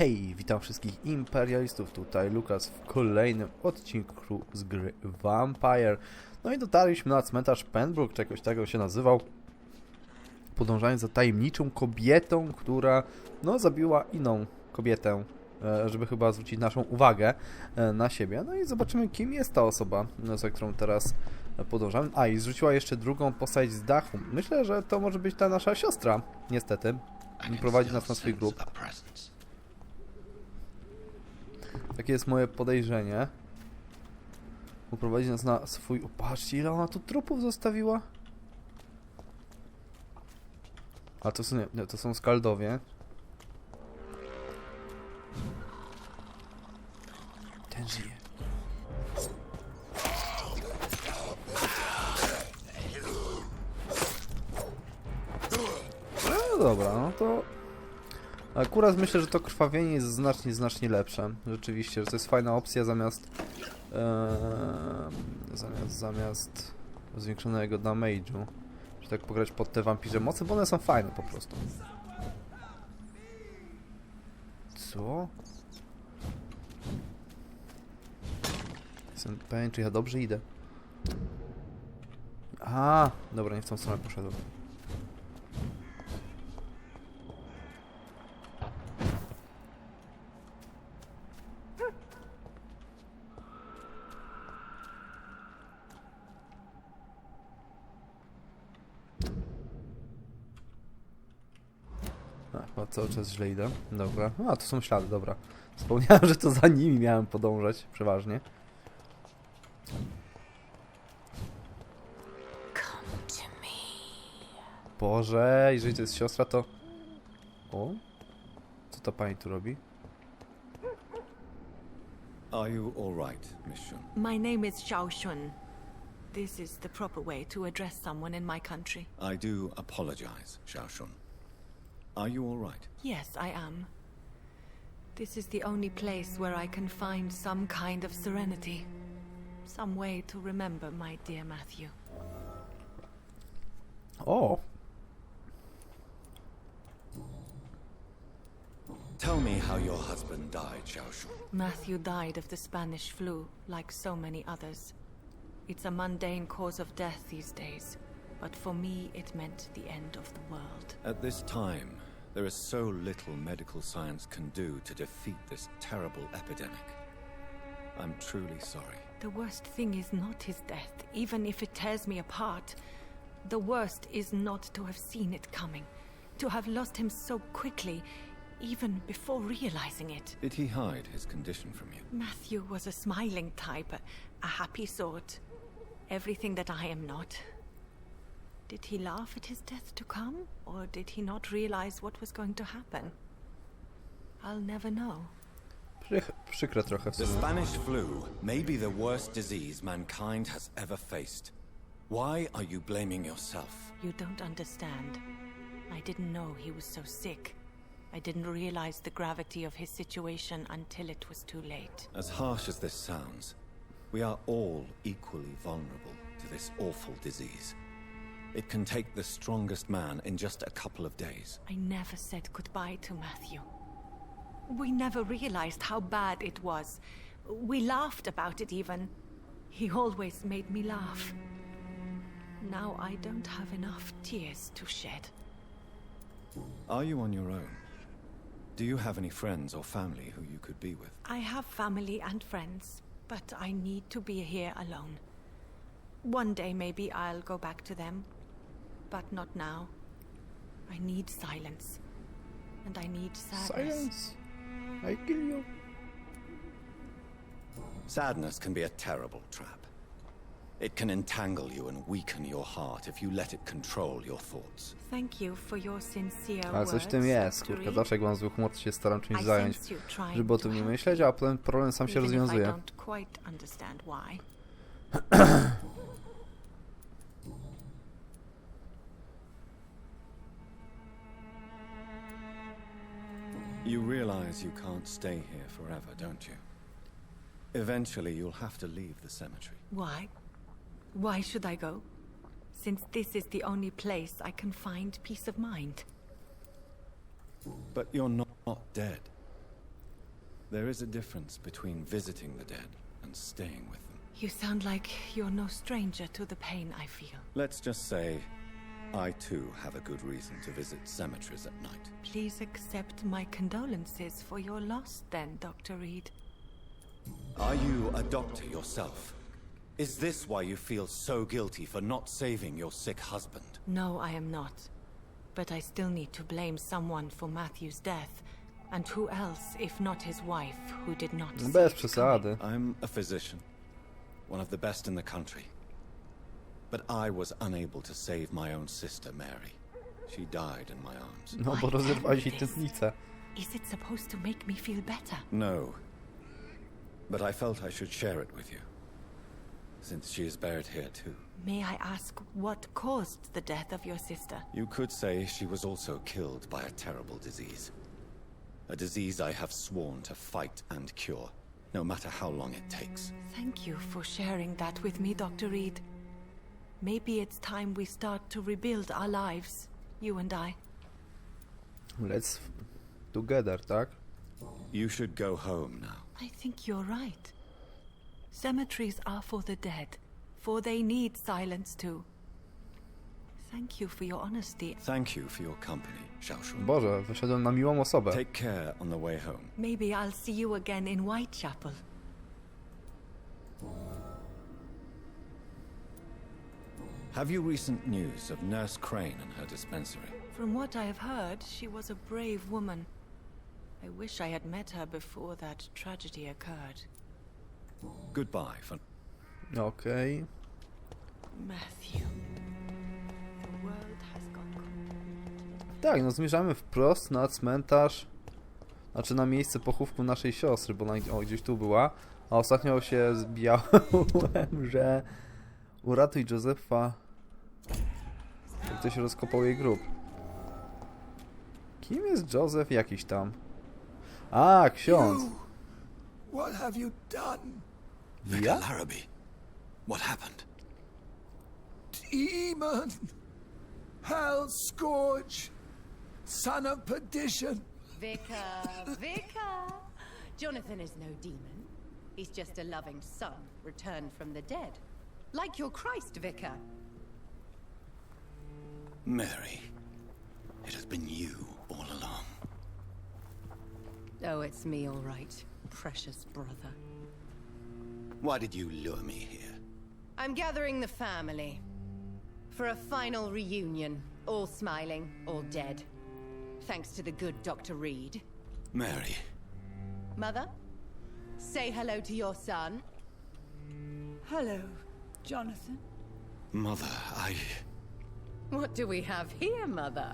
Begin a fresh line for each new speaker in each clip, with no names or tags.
Hej, witam wszystkich imperialistów, tutaj Lukas w kolejnym odcinku z gry Vampire. No i dotarliśmy na cmentarz Pembroke, czy jakoś tak się nazywał, podążając za tajemniczą kobietą, która zabiła inną kobietę, żeby chyba zwrócić naszą uwagę na siebie. No i zobaczymy, kim jest ta osoba, za którą teraz podążamy. A, i zrzuciła jeszcze drugą postać z dachu. Myślę, że to może być ta nasza siostra, niestety. Prowadzi nas na swój grób. Takie jest moje podejrzenie. Uprowadzi nas na swój... Patrzcie, ile ona tu trupów zostawiła. A to są, nie, to są skaldowie. Ten żyje. No dobra, no to... Akurat myślę, że to krwawienie jest znacznie lepsze. Rzeczywiście, że to jest fajna opcja zamiast zwiększonego damage'u. Że tak pograć pod te wampirze mocy, bo one są fajne po prostu. Co? Jestem pewien, czy ja dobrze idę. A, dobra, nie w tą stronę poszedłem. Chyba cały czas źle idę. Dobra. A, to są ślady, dobra. Wspomniałem, że to za nimi miałem podążać, przeważnie. Boże, jeżeli to jest siostra, to... O? Co ta pani tu robi?
Are you all right, Miss Shun?
My name is Xiao Shun. This is the proper way to address someone in my country.
I do apologize, Xiao Shun. Are you all right?
Yes, I am. This is the only place where I can find some kind of serenity. Some way to remember my dear Matthew.
O!
Tell me how your husband died, Xiao Shun.
Matthew died of the Spanish flu, like so many others. It's a mundane cause of death these days, but for me it meant the end of the world.
At this time, there is so little medical science can do to defeat this terrible epidemic. I'm truly sorry.
The worst thing is not his death, even if it tears me apart. The worst is not to have seen it coming, to have lost him so quickly, even before realizing it.
Did he hide his condition from you?
Matthew was a smiling type, a happy sort. Everything that I am not. Did he laugh at his death to come, or did he not realize what was going to happen? I'll never know.
Przykre trochę w
The
sumie.
Spanish flu may be the worst disease mankind has ever faced. Why are you blaming yourself?
You don't understand. I didn't know he was so sick. I didn't realize the gravity of his situation until it was too late.
As harsh as this sounds, we are all equally vulnerable to this awful disease. It can take the strongest man in just a couple of days.
I never said goodbye to Matthew. We never realized how bad it was. We laughed about it even. He always made me laugh. Now I don't have enough tears to shed.
Are you on your own? Do you have any friends or family who you could be with?
I have family and friends, but I need to be here alone. One day maybe I'll go back to them, but not now. I need silence, and I need sadness.
Silence. I kill you.
Sadness can be a terrible trap. It can entangle you and weaken your heart if you let it control your thoughts.
Thank you for your sincere
Ale coś w tym jest,
words,
kurka. Zawsze jak mam zły humor, to się staram czymś
I
zająć,
sense you trying
żeby o
to
tym nie
help
myśleć,
me,
a potem problem sam się
even if I
rozwiązuje.
don't quite understand why.
You realize you can't stay here forever, don't you? Eventually you'll have to leave the cemetery.
Why? Why should I go? Since this is the only place I can find peace of mind.
But you're not dead. There is a difference between visiting the dead and staying with them.
You sound like you're no stranger to the pain I feel.
Let's just say, I too have a good reason to visit cemeteries at night.
Please accept my condolences for your loss then, Dr. Reed.
Are you a doctor yourself? Is this why you feel so guilty for not saving your sick husband?
No, I am not. But I still need to blame someone for Matthew's death. And who else, if not his wife, who did not see
Bez
it
przesady.
I'm a physician, one of the best in the country. But I was unable to save my own sister, Mary. She died in my arms.
No bo
Why
rozerwali
tell me this?
tętnicę.
Is it supposed to make me feel better?
No. But I felt I should share it with you, since she is buried here too.
May I ask what caused the death of your sister?
You could say she was also killed by a terrible disease. A disease I have sworn to fight and cure, no matter how long it takes.
Thank you for sharing that with me, Dr. Reed. Maybe it's time we start to rebuild our lives, you and I.
Let's together, tak?
You should go home now.
I think you're right. Cemeteries are for the dead, for they need silence too. Thank you for your honesty.
Thank you for your company, Xiaoshun.
Boże, wyszedłem na miłą osobę.
Take care on the way home.
Maybe I'll see you again in Whitechapel.
Have you recent news of Nurse Crane and her dispensary?
From what I have heard, she was a brave woman. I wish I had met her before that tragedy occurred.
Goodbye for...
Okej.
Matthew. The world has gone.
Tak, no zmierzamy wprost na cmentarz. Znaczy na miejsce pochówku naszej siostry, bo ona gdzieś tu była. A ostatnio się zbijałem, że uratuj Josefa. Ktoś rozkopał jej grób. Kim jest Joseph? Jakiś tam. A, ksiądz.
What have you done?
Vicar
Ja?
Larrabee. What happened?
Demon! Hell scourge! Son of perdition!
Vicar! Jonathan is no demon. He's just a loving son returned from the dead. Like your Christ, Vicar.
Mary, it has been you all along.
Oh, it's me, all right. Precious brother.
Why did you lure me here?
I'm gathering the family. For a final reunion. All smiling, all dead. Thanks to the good Dr. Reed.
Mary,
Mother, say hello to your son.
Hello, Jonathan.
Mother,
What do we have here, Mother?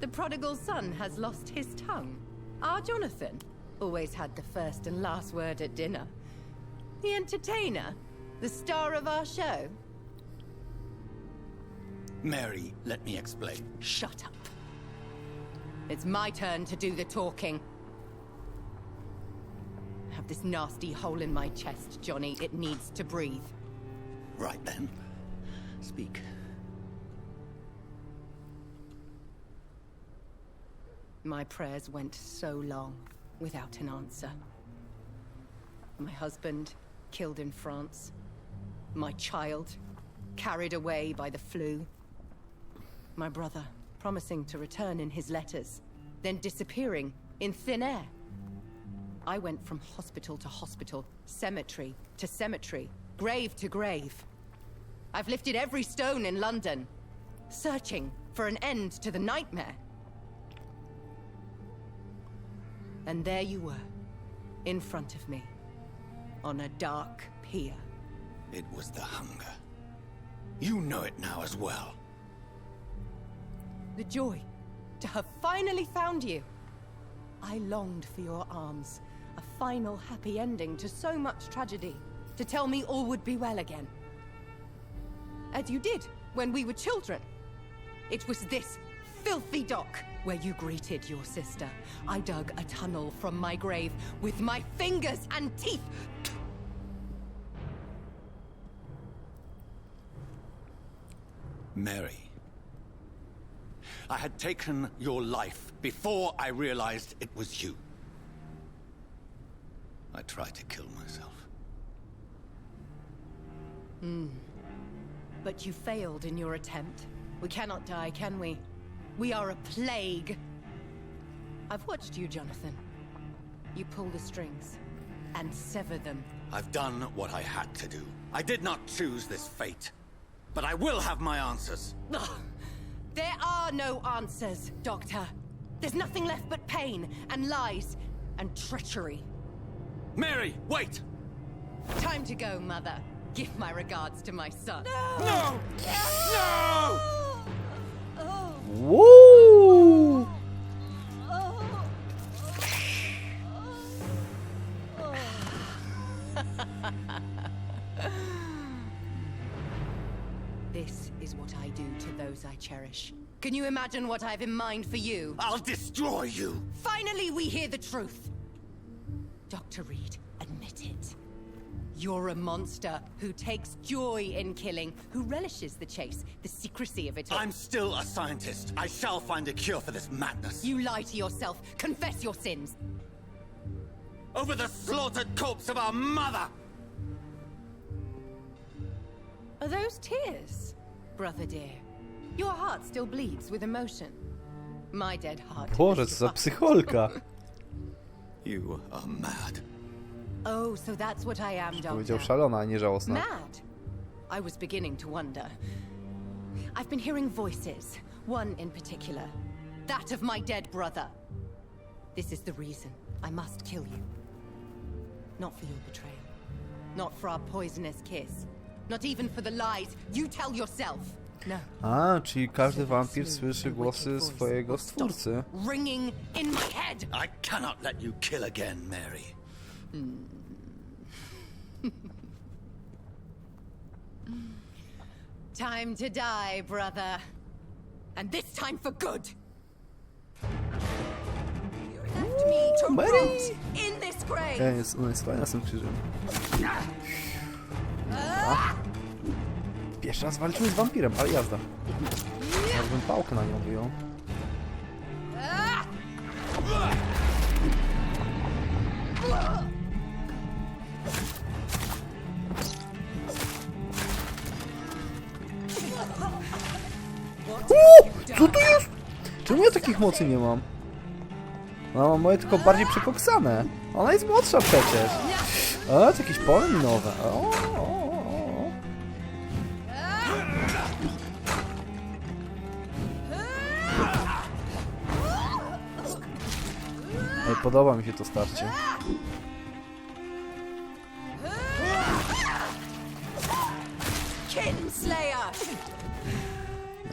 The prodigal son has lost his tongue. Our Jonathan always had the first and last word at dinner. The entertainer, the star of our show.
Mary, let me explain.
Shut up. It's my turn to do the talking. I have this nasty hole in my chest, Johnny. It needs to breathe.
Right then. Speak.
My prayers went so long without an answer. My husband killed in France. My child carried away by the flu. My brother promising to return in his letters, then disappearing in thin air. I went from hospital to hospital, cemetery to cemetery, grave to grave. I've lifted every stone in London, searching for an end to the nightmare. And there you were, in front of me, on a dark pier.
It was the hunger. You know it now as well.
The joy to have finally found you. I longed for your arms, a final happy ending to so much tragedy, to tell me all would be well again. As you did when we were children. It was this filthy dock where you greeted your sister. I dug a tunnel from my grave with my fingers and teeth.
Mary, I had taken your life before I realized it was you. I try to kill myself.
But you failed in your attempt. We cannot die, can we? We are a plague. I've watched you, Jonathan. You pull the strings and sever them.
I've done what I had to do. I did not choose this fate. But I will have my answers.
Ugh. There are no answers, Doctor. There's nothing left but pain and lies and treachery.
Mary, wait!
Time to go, Mother. Give my regards to my son.
No! No!
Woo!
This is what I do to those I cherish. Can you imagine what I've in mind for you?
I'll destroy you!
Finally, we hear the truth. Dr. Reed, admit it. You're a monster who takes joy in killing, who relishes the chase, the secrecy of it all.
I'm still a scientist. I shall find a cure for this madness.
You lie to yourself. Confess your sins.
Over the slaughtered corpse of our mother!
Are those tears, brother dear? Your heart still bleeds with emotion. My dead heart.
Boże,
is
co za
rust.
psycholka.
You are mad.
Oh, so that's what I am,
Powiedział
Doctor.
szalona, a nie żałosna.
Mad? I was beginning to wonder. I've been hearing voices, one in particular. That of my dead brother. This is the reason I must kill you. Not for your betrayal. Not for our poisonous kiss. Not even for the lies you tell yourself. No.
A, czyli każdy wampir słyszy głosy swojego stwórcy.
Ringing in my head.
I cannot let you kill again, Mary.
Time to die, brother. And this time for good. You left me to
Mary.
rot in this grave.
Ona jest fajna z tym krzyżem. A. Pierwszy raz walczymy z wampirem, ale jazda. Jakbym pałkę na nią wyjął. Co tu jest? Czemu ja takich mocy nie mam? No, mam moje tylko bardziej przekoksane. Ona jest młodsza przecież. A, to jakieś pole minowe. O. Ej, podoba mi się to starcie.
Kinslayer.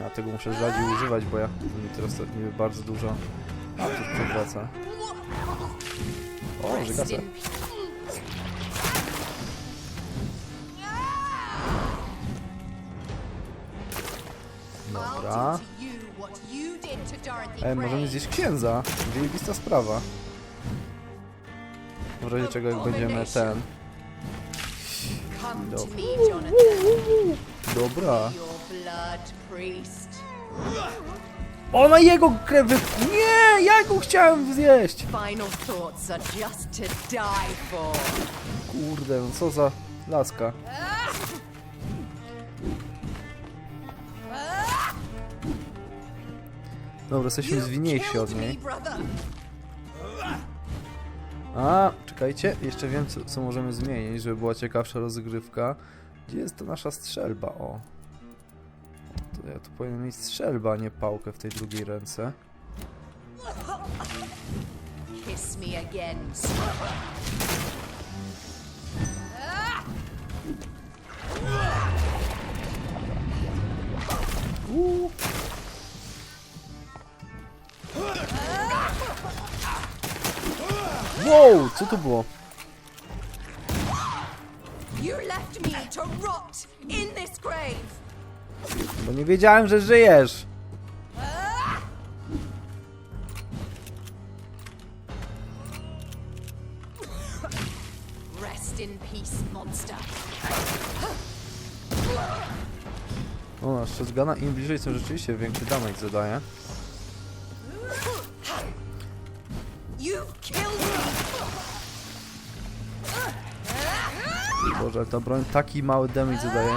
Ja tego muszę rzadziej używać, bo ja mi teraz niby bardzo dużo. A, to już przewraca. O, że
Rest
gasę.
in peace.
Dobra.
I'll do to you what you did to Dorothy
Ej, możemy
Gray.
zjeść księdza. Zajebista sprawa. W razie czego jak będziemy ten...
Come to
Dobra.
me, Jonathan.
Dobra.
Your blood priest.
Ona jego krew wy... Nie! Ja go chciałem zjeść!
Final thoughts are just to die for.
Kurde, no co za laska. Dobra, jesteśmy zwinniejsi od niej. A, czekajcie, jeszcze wiem co możemy zmienić, żeby była ciekawsza rozgrywka. Gdzie jest to nasza strzelba? O. To ja tu powinienem mieć strzelbę, a nie pałkę w tej drugiej ręce.
Kiss me again.
Wow, co to było?
You left me to rot in this grave.
Bo nie wiedziałem, że żyjesz.
Rest in peace, monster.
O, nasz shotguna im bliżej, tym rzeczywiście większy damage zadaje.
You've killed me.
Boże, ale ta broń taki mały damage zadaje.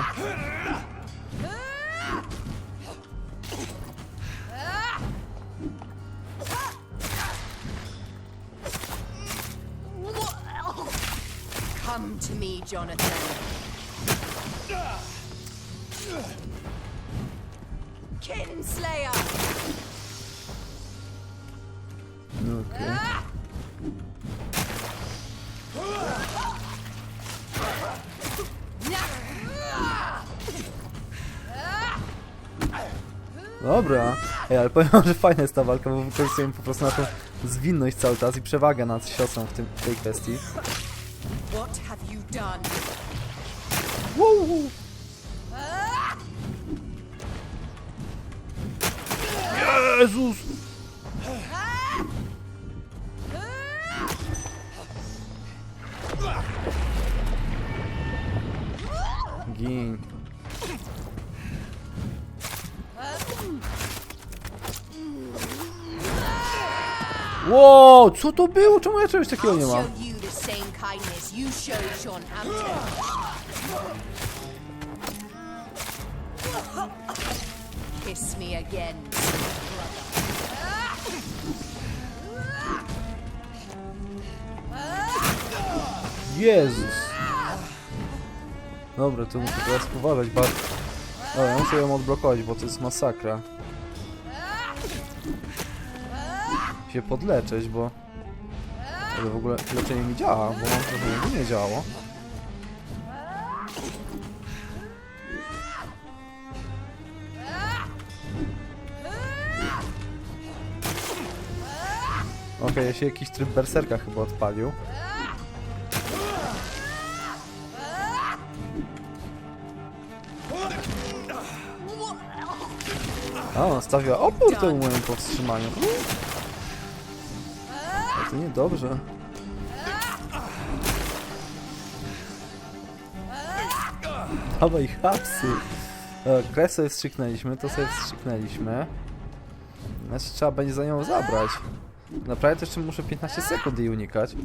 Come to me, Jonathan. Kinslayer!
No, okej. Dobra. Ej, ale powiem wam, że fajna jest ta walka, bo wykorzystujemy po prostu na tą zwinność cały czas i przewagę nad siostrą w tej kwestii.
What have you done?
Wow. Jezus! Gin. Wow, co to było? Czemu ja czegoś takiego nie
I'll
mam?
show you the same kindness you showed Sean Hampton. Kiss me again,
Jezus. Dobra, to muszę teraz uważać bardzo. Dobra, ja muszę ją odblokować, bo to jest masakra. Się podleczyć, bo... Ale w ogóle leczenie mi działa, bo mam wrażenie, że nie działało. Okej, ja się jakiś tryb berserka chyba odpalił. A, ona stawiła opór temu mojemu powstrzymaniu. A to niedobrze. Dawaj hapsy. Krew sobie wstrzyknęliśmy, to sobie wstrzyknęliśmy. Znaczy trzeba będzie za nią zabrać. Naprawdę to jeszcze muszę 15 sekund jej unikać.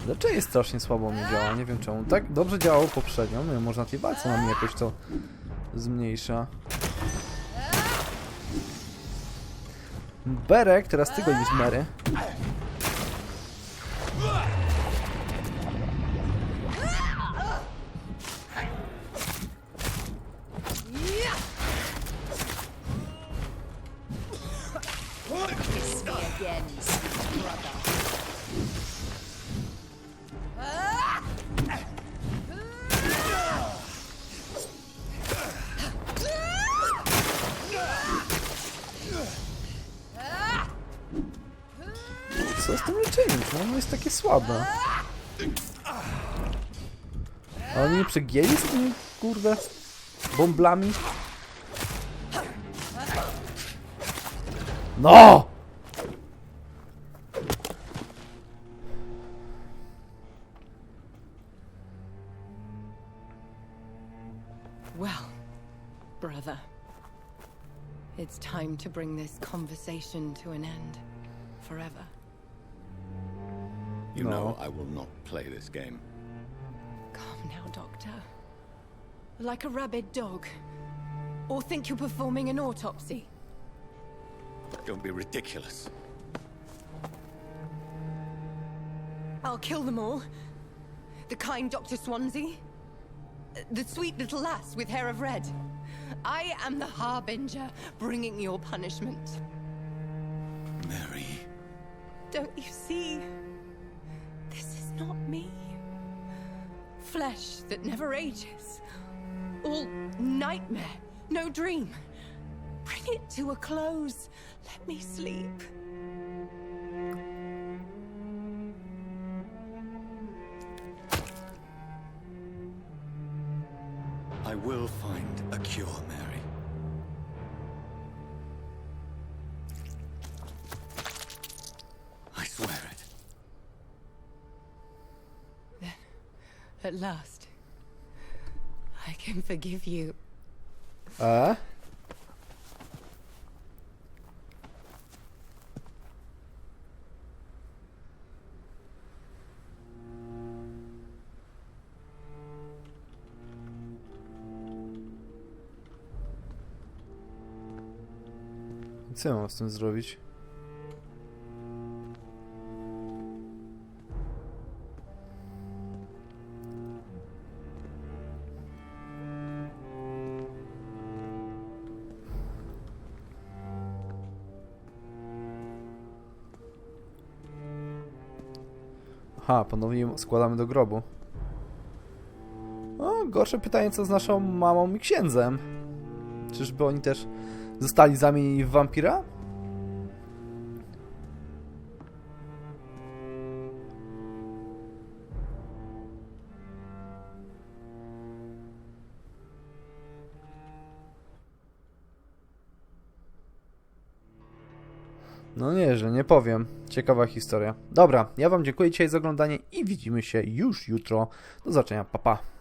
Leczenie strasznie słabo mi działa, nie wiem czemu. Tak dobrze działało poprzednio, no może na tej walce nam jakoś to zmniejsza. Berek, teraz ty gonisz Mary.
Kiss me again, brother.
Co z tym leczeniem? Czemu ono jest takie słabe? A oni nie przegięli z tymi, kurde, bąblami? No!
Well, brother, it's time to bring this conversation to an end. Forever.
You
No.
know I will not play this game.
Calm now, Doctor. Like a rabid dog. Or think you're performing an autopsy.
Don't be ridiculous.
I'll kill them all. The kind Dr. Swansea. The sweet little lass with hair of red. I am the Harbinger, bringing your punishment.
Mary.
Don't you see? This is not me. Flesh that never ages. All nightmare, no dream. Bring it to a close. Let me sleep.
I will find a cure, Mary. I swear it.
At last, I can forgive you.
Co ja mam z tym zrobić? Aha, ponownie składamy do grobu. O, gorsze pytanie, co z naszą mamą i księdzem. Czyżby oni też zostali zamienieni w wampira? No nieźle, nie powiem. Ciekawa historia. Dobra, ja wam dziękuję dzisiaj za oglądanie i widzimy się już jutro. Do zobaczenia, pa pa.